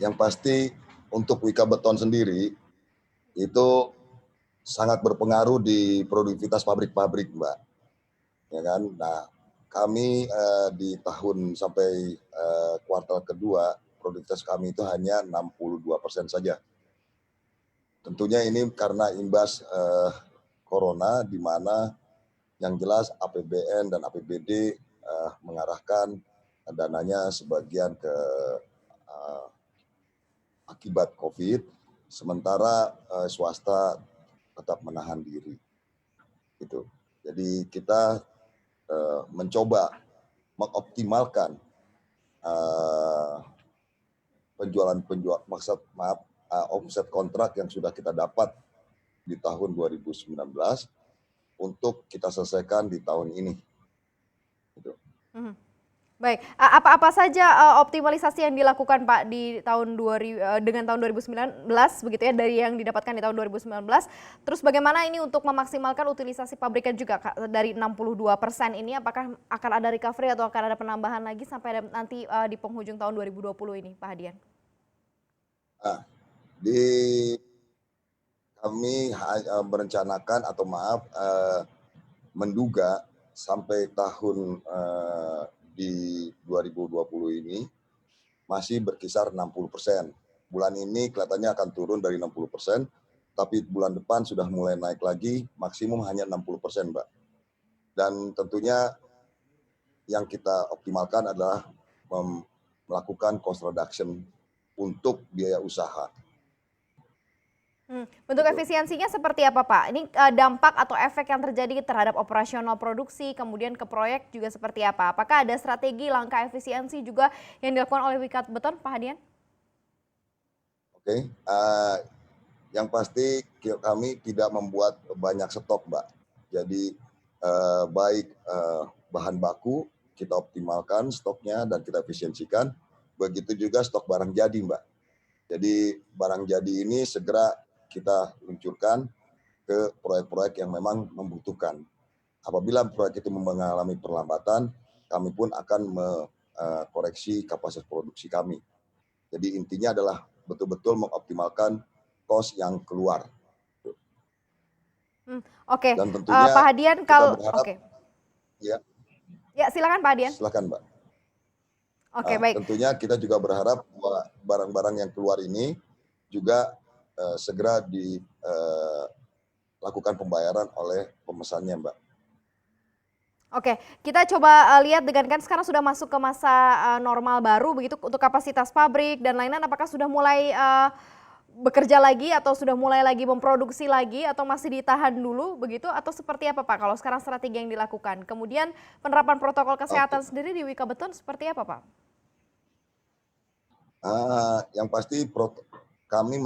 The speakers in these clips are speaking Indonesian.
Yang pasti untuk Wika Beton sendiri itu sangat berpengaruh di produktivitas pabrik-pabrik, Mbak. Ya kan? Nah, kami di tahun sampai kuartal kedua produktivitas kami itu hanya 62% saja. Tentunya ini karena imbas corona, di mana yang jelas APBN dan APBD mengarahkan dananya sebagian ke akibat COVID, sementara swasta tetap menahan diri. Gitu. Jadi kita mencoba mengoptimalkan omset kontrak yang sudah kita dapat di tahun 2019 untuk kita selesaikan di tahun ini. Gitu. Baik, apa saja optimalisasi yang dilakukan Pak di tahun dengan tahun 2019 begitu ya, dari yang didapatkan di tahun 2019. Terus bagaimana ini untuk memaksimalkan utilisasi pabrikan juga Kak, dari 62% ini, apakah akan ada recovery atau akan ada penambahan lagi sampai nanti di penghujung tahun 2020 ini Pak Hadian? Nah, kami merencanakan atau menduga sampai tahun di 2020 ini masih berkisar 60%. Bulan ini kelihatannya akan turun dari 60%, tapi bulan depan sudah mulai naik lagi, maksimum hanya 60%, Mbak. Dan tentunya yang kita optimalkan adalah melakukan cost reduction untuk biaya usaha. Bentuk efisiensinya seperti apa Pak? Ini dampak atau efek yang terjadi terhadap operasional produksi, kemudian ke proyek juga seperti apa? Apakah ada strategi langkah efisiensi juga yang dilakukan oleh Wika Beton, Pak Hadian? Oke, yang pasti kami tidak membuat banyak stok, Mbak. Jadi baik bahan baku kita optimalkan stoknya dan kita efisiensikan, begitu juga stok barang jadi, Mbak. Jadi barang jadi ini segera kita luncurkan ke proyek-proyek yang memang membutuhkan. Apabila proyek itu mengalami perlambatan, kami pun akan mengkoreksi kapasitas produksi kami. Jadi intinya adalah betul-betul mengoptimalkan cost yang keluar. Oke, Dan tentunya Pak Hadian kita kalau berharap, oke. ya Ya, silakan Pak Hadian. silakan Mbak. Oke, baik. Tentunya kita juga berharap bahwa barang-barang yang keluar ini juga segera dilakukan pembayaran oleh pemesannya, Mbak. Oke, kita coba lihat dengan kan sekarang sudah masuk ke masa normal baru begitu untuk kapasitas pabrik dan lain-lain, apakah sudah mulai bekerja lagi atau sudah mulai lagi memproduksi lagi atau masih ditahan dulu begitu atau seperti apa Pak kalau sekarang strategi yang dilakukan? Kemudian penerapan protokol Oke. kesehatan sendiri di Wika Beton seperti apa Pak? Yang pasti kami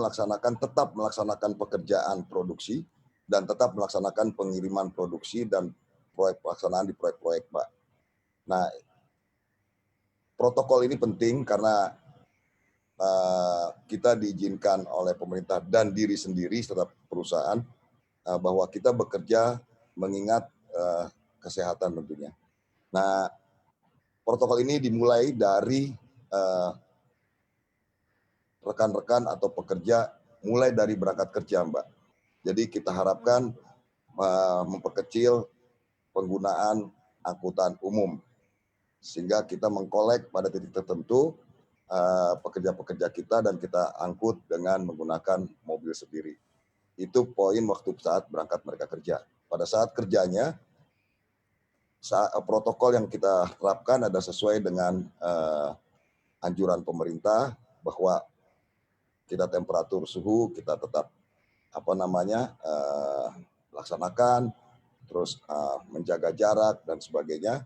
tetap melaksanakan pekerjaan produksi dan tetap melaksanakan pengiriman produksi dan pelaksanaan di proyek-proyek, Mbak. Nah, protokol ini penting karena kita diizinkan oleh pemerintah dan diri sendiri serta perusahaan bahwa kita bekerja mengingat kesehatan tentunya. Nah, protokol ini dimulai dari rekan-rekan atau pekerja mulai dari berangkat kerja, Mbak. Jadi kita harapkan memperkecil penggunaan angkutan umum sehingga kita mengkolek pada titik tertentu pekerja-pekerja kita dan kita angkut dengan menggunakan mobil sendiri. Itu poin waktu saat berangkat mereka kerja. Pada saat kerjanya, protokol yang kita terapkan ada sesuai dengan anjuran pemerintah bahwa kita temperatur suhu kita tetap laksanakan, terus menjaga jarak dan sebagainya.